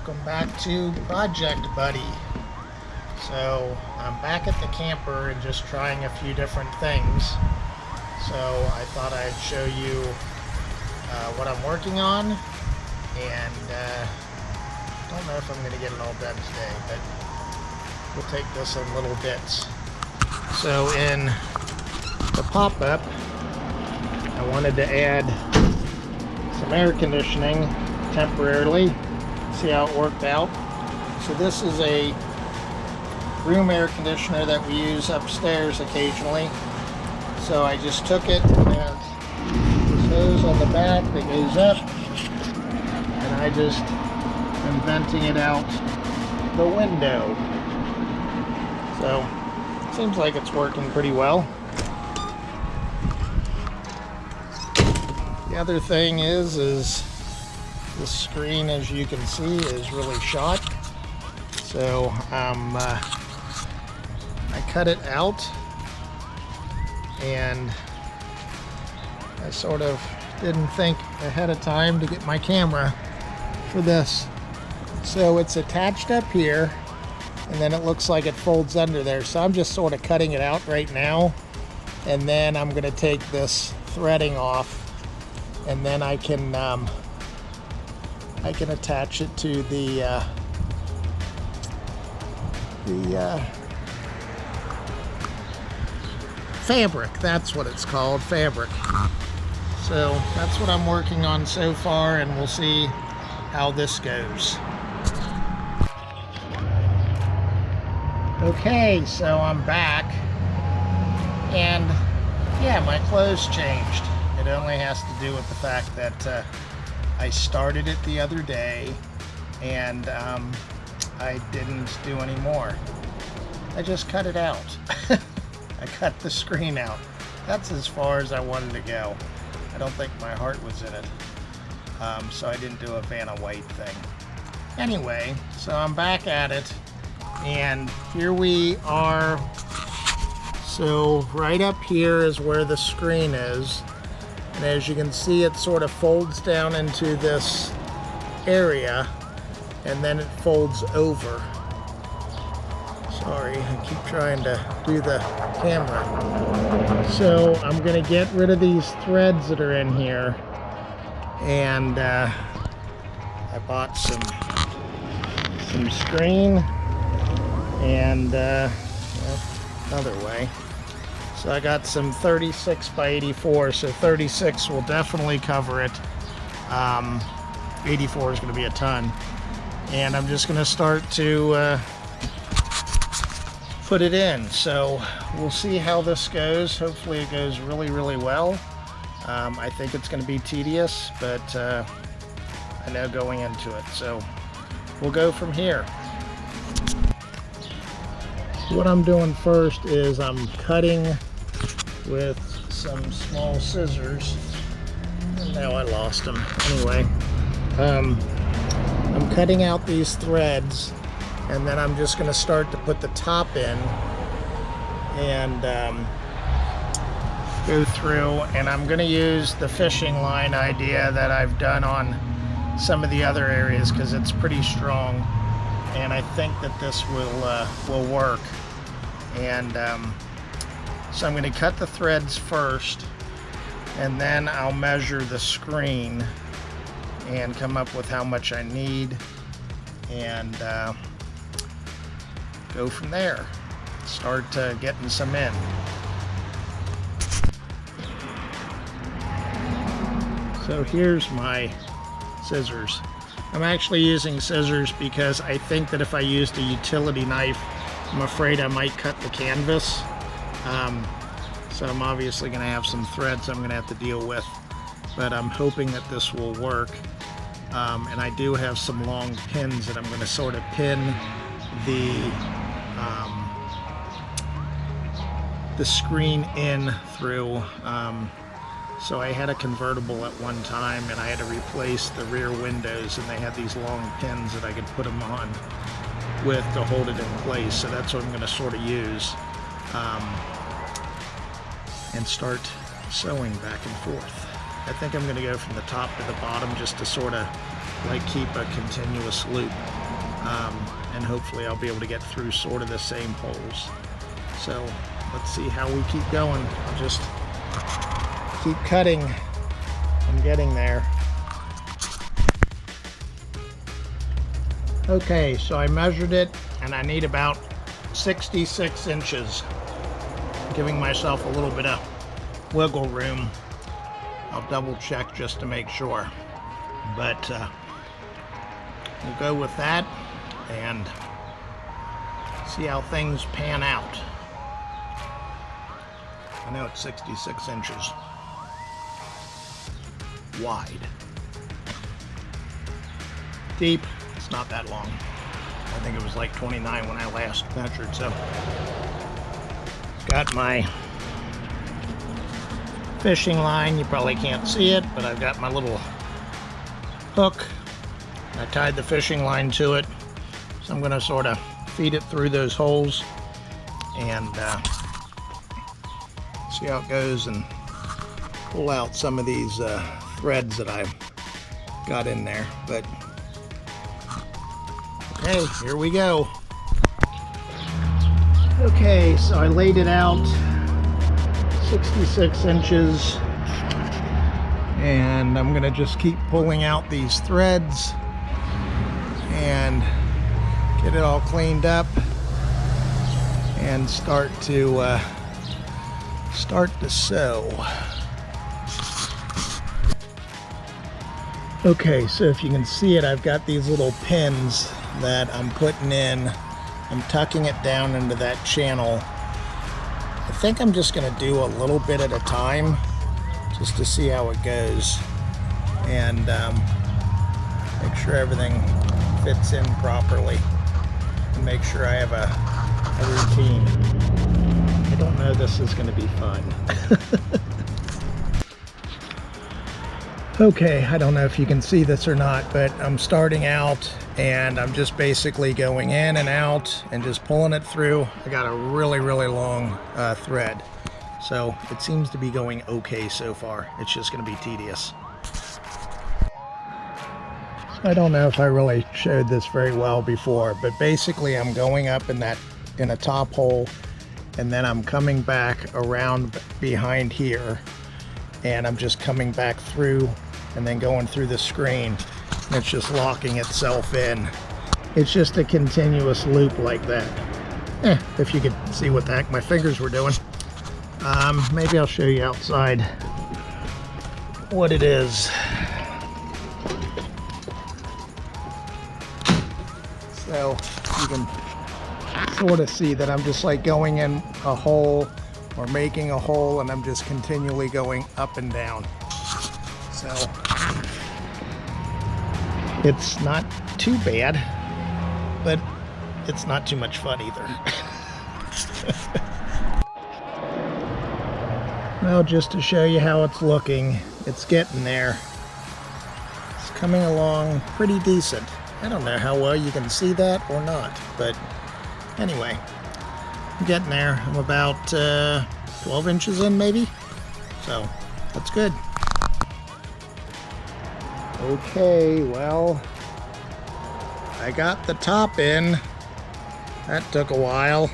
Welcome back to Project Buddy. So I'm back at the camper and just trying a few different things. So I thought I'd show you what I'm working on, and I don't know if I'm going to get it all done today, but we'll take this in little bits. So in the pop-up, I wanted to add some air conditioning temporarily, see how it worked out. So this is a room air conditioner that we use upstairs occasionally. So I just took it and this hose on the back that goes up, and I just am venting it out the window. So seems like it's working pretty well. The other thing is the screen, as you can see, is really shot. So I cut it out, and I sort of didn't think ahead of time to get my camera for this. So it's attached up here, and then it looks like it folds under there. So I'm just sort of cutting it out right now, and then I'm going to take this threading off, and then I can attach it to the fabric. That's what it's called, fabric. So that's what I'm working on so far, and we'll see how this goes. Okay, so I'm back, and yeah, my clothes changed. It only has to do with the fact that I started it the other day, and I didn't do any more. I just cut it out. I cut the screen out. That's as far as I wanted to go. I don't think my heart was in it. So I didn't do a Vanna White thing. Anyway, so I'm back at it, and here we are. So right up here is where the screen is. And as you can see, it sort of folds down into this area, and then it folds over. Sorry, I keep trying to do the camera. So I'm going to get rid of these threads that are in here, and I bought some screen and another way. So I got some 36 by 84, so 36 will definitely cover it. 84 is going to be a ton. And I'm just going to start to put it in. So we'll see how this goes. Hopefully it goes really, really well. I think it's going to be tedious, but I know going into it. So we'll go from here. What I'm doing first is I'm cutting with some small scissors. And now I lost them. Anyway, I'm cutting out these threads, and then I'm just going to start to put the top in and go through, and I'm going to use the fishing line idea that I've done on some of the other areas because it's pretty strong, and I think that this will work. And so I'm going to cut the threads first, and then I'll measure the screen and come up with how much I need, and go from there. Start getting some in. So here's my scissors. I'm actually using scissors because I think that if I used a utility knife, I'm afraid I might cut the canvas. So I'm obviously going to have some threads I'm going to have to deal with, but I'm hoping that this will work. And I do have some long pins that I'm going to sort of pin the screen in through. So I had a convertible at one time, and I had to replace the rear windows, and they had these long pins that I could put them on with to hold it in place. So that's what I'm going to sort of use, and start sewing back and forth. I think I'm going to go from the top to the bottom just to sort of like keep a continuous loop. And hopefully I'll be able to get through sort of the same holes. So let's see how we keep going. I'll just keep cutting. I'm getting there. Okay, so I measured it and I need about 66 inches, giving myself a little bit of wiggle room. I'll double check just to make sure, but we'll go with that and see how things pan out. I know it's 66 inches wide. Deep, it's not that long. I think it was like 29 when I last measured. So got my fishing line. You probably can't see it, but I've got my little hook. I tied the fishing line to it. So I'm going to sort of feed it through those holes and see how it goes and pull out some of these threads that I've got in there. But okay, here we go. Okay, so I laid it out 66 inches and I'm gonna just keep pulling out these threads and get it all cleaned up and start to sew. Okay, so if you can see it, I've got these little pins that I'm putting in. I'm tucking it down into that channel. I think I'm just going to do a little bit at a time just to see how it goes and make sure everything fits in properly and make sure I have a routine. I don't know, this is going to be fun. Okay, I don't know if you can see this or not, but I'm starting out and I'm just basically going in and out and just pulling it through. I got a really long thread, so it seems to be going okay so far. It's just going to be tedious. I don't know if I really showed this very well before, but basically I'm going up in a top hole and then I'm coming back around behind here and I'm just coming back through and then going through the screen, and it's just locking itself in. It's just a continuous loop like that. If you could see what the heck my fingers were doing. Maybe I'll show you outside what it is. So you can sort of see that I'm just like going in a hole or making a hole, and I'm just continually going up and down. So it's not too bad, but it's not too much fun either. Well, just to show you how it's looking, it's getting there. It's coming along pretty decent. I don't know how well you can see that or not, but anyway, I'm getting there. I'm about 12 inches in maybe, so that's good. Okay, well, I got the top in. That took a while.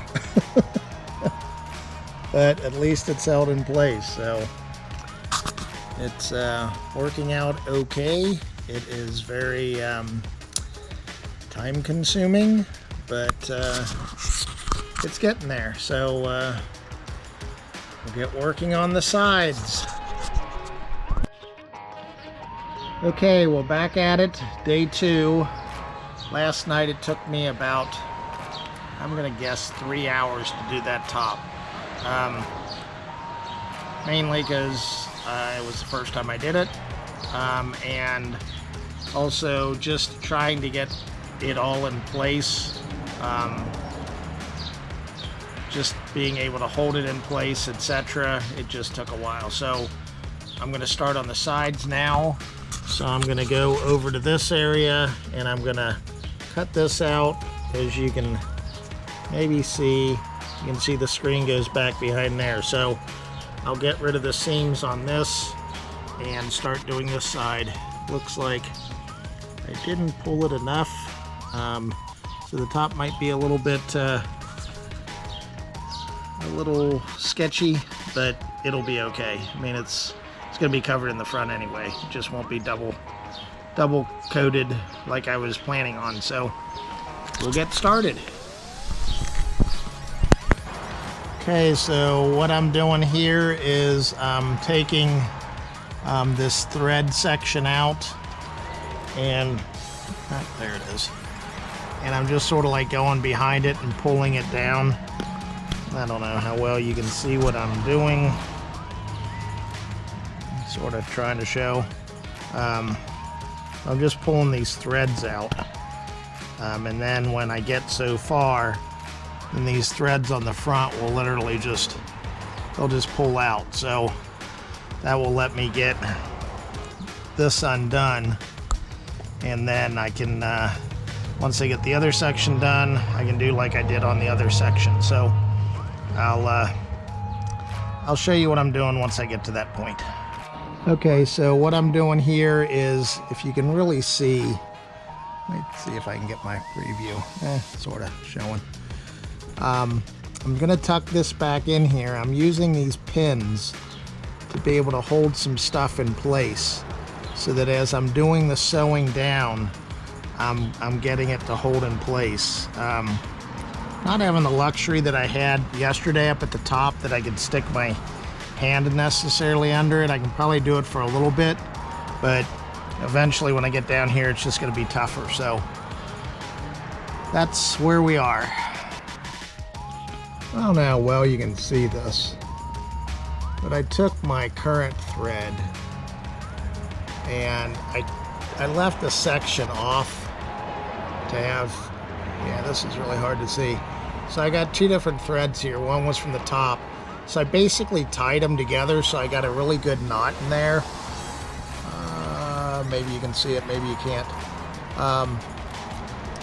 But at least it's held in place, so it's working out okay. It is very time consuming, but it's getting there. So we'll get working on the sides. Okay, well, back at it, day 2. Last night it took me about, I'm gonna guess, 3 hours to do that top. Mainly because it was the first time I did it, and also just trying to get it all in place, just being able to hold it in place, etc. It just took a while. So I'm going to start on the sides now. So I'm going to go over to this area and I'm going to cut this out. As you can maybe see, you can see the screen goes back behind there. So I'll get rid of the seams on this and start doing this side. Looks like I didn't pull it enough, so the top might be a little bit a little sketchy, but it'll be okay. I mean, it's going to be covered in the front anyway. It just won't be double coated like I was planning on. So we'll get started. Okay, so what I'm doing here is I'm taking this thread section out, and there it is. And I'm just sort of like going behind it and pulling it down. I don't know how well you can see what I'm doing. Sort of trying to show. I'm just pulling these threads out. And then when I get so far, then these threads on the front will literally they'll just pull out. So that will let me get this undone. And then I can, once I get the other section done, I can do like I did on the other section. So I'll show you what I'm doing once I get to that point. Okay, so what I'm doing here is, if you can really see, let's see if I can get my preview. Sort of showing. I'm going to tuck this back in here. I'm using these pins to be able to hold some stuff in place, so that as I'm doing the sewing down, I'm getting it to hold in place. Not having the luxury that I had yesterday up at the top, that I could stick my hand necessarily under it. I can probably do it for a little bit, but eventually when I get down here, it's just going to be tougher. So that's where we are. I don't know how well you can see this, but I took my current thread and I left a section off to have, yeah, this is really hard to see. So I got two different threads here. One was from the top. So I basically tied them together, so I got a really good knot in there. Maybe you can see it, maybe you can't.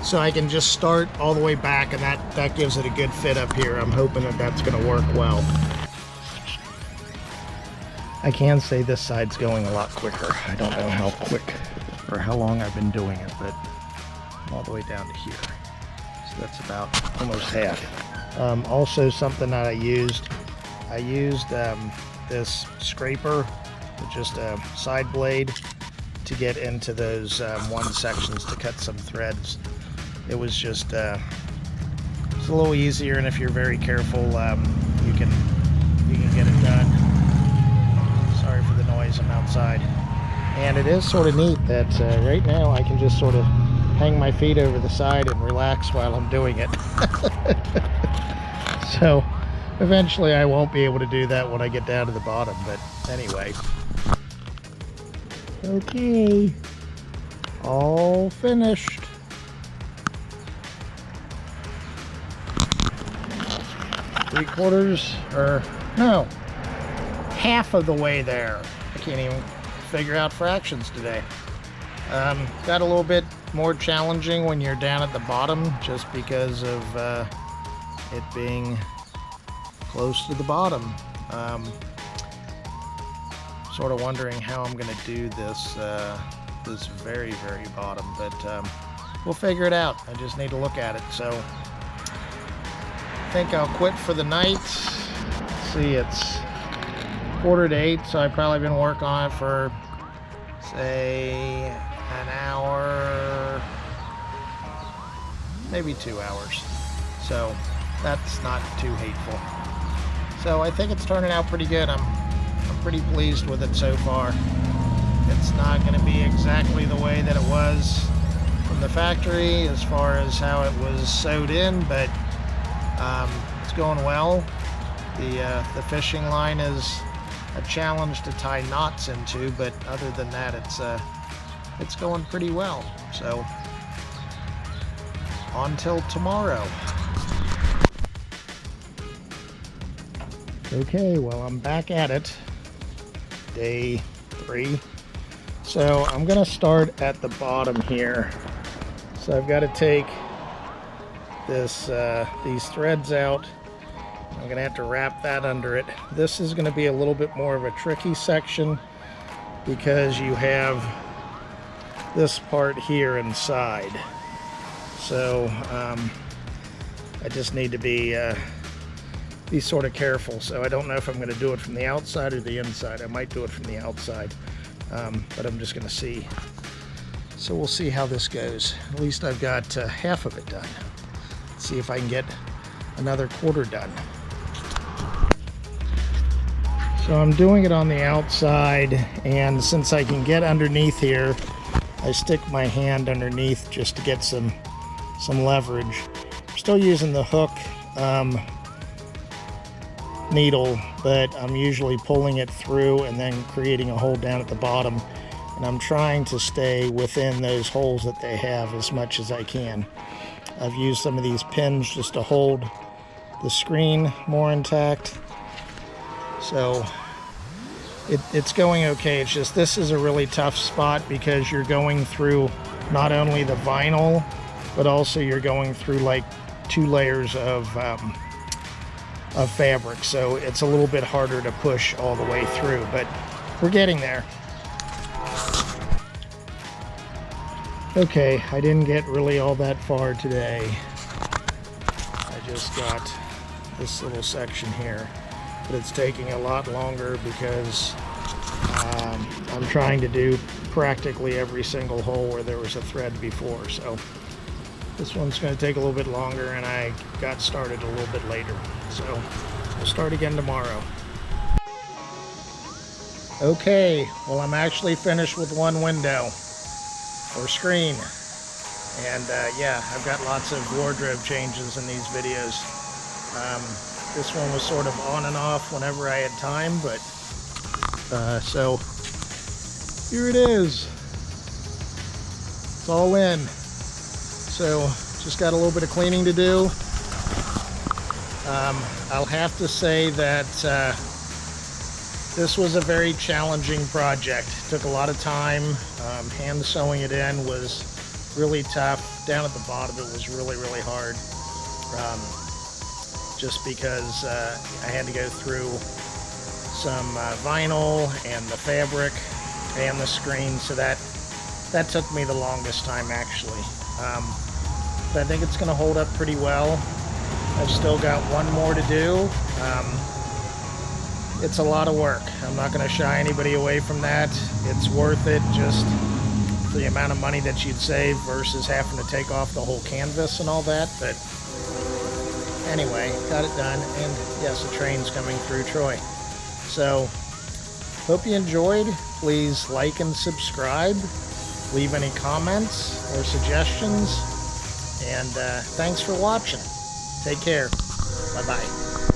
So I can just start all the way back, and that gives it a good fit up here. I'm hoping that that's going to work well. I can say this side's going a lot quicker. I don't know how quick or how long I've been doing it, but I'm all the way down to here. So that's about almost half. Also, something that I used this scraper with just a side blade to get into those one sections to cut some threads. It was just it's a little easier, and if you're very careful, you can get it done. Sorry for the noise, I'm outside. And it is sort of neat that right now I can just sort of hang my feet over the side and relax while I'm doing it. So eventually I won't be able to do that when I get down to the bottom, but anyway. Okay, all finished. Three-quarters, or no, half of the way there. I can't even figure out fractions today. Got a little bit more challenging when you're down at the bottom, just because of it being close to the bottom. Sort of wondering how I'm going to do this this very, very bottom, but we'll figure it out. I just need to look at it. So I think I'll quit for the night. Let's see, it's 7:45, so I've probably been working on it for, say, an hour, maybe 2 hours. So that's not too hateful. So I think it's turning out pretty good. I'm pretty pleased with it so far. It's not going to be exactly the way that it was from the factory as far as how it was sewed in, but it's going well. The fishing line is a challenge to tie knots into, but other than that, it's going pretty well. So until tomorrow. Okay, well, I'm back at it. Day 3. So I'm going to start at the bottom here. So I've got to take these threads out. I'm going to have to wrap that under it. This is going to be a little bit more of a tricky section because you have this part here inside. So I just need to be sort of careful. So I don't know if I'm going to do it from the outside or the inside. I might do it from the outside, but I'm just going to see. So we'll see how this goes. At least I've got half of it done. Let's see if I can get another quarter done. So I'm doing it on the outside, and since I can get underneath here, I stick my hand underneath just to get some leverage. I'm still using the hook needle, but I'm usually pulling it through and then creating a hole down at the bottom, and I'm trying to stay within those holes that they have as much as I can. I've used some of these pins just to hold the screen more intact. So it's going okay. It's just this is a really tough spot because you're going through not only the vinyl, but also you're going through like 2 layers of fabric. So it's a little bit harder to push all the way through, but we're getting there. Okay, I didn't get really all that far today. I just got this little section here. But it's taking a lot longer because I'm trying to do practically every single hole where there was a thread before. So this one's going to take a little bit longer, and I got started a little bit later. So we'll start again tomorrow. Okay, well, I'm actually finished with one window or screen. And yeah, I've got lots of wardrobe changes in these videos. This one was sort of on and off whenever I had time, but so here it is. It's all in. So just got a little bit of cleaning to do. I'll have to say that this was a very challenging project. It took a lot of time. Hand sewing it in was really tough. Down at the bottom it was really, really hard. Just because I had to go through some vinyl and the fabric and the screen, so that took me the longest time actually. But I think it's going to hold up pretty well. I've still got one more to do. It's a lot of work. I'm not going to shy anybody away from that. It's worth it, just the amount of money that you'd save versus having to take off the whole canvas and all that. But anyway, got it done, and yes, the train's coming through Troy. So, hope you enjoyed. Please like and subscribe. Leave any comments or suggestions. And thanks for watching. Take care. Bye-bye.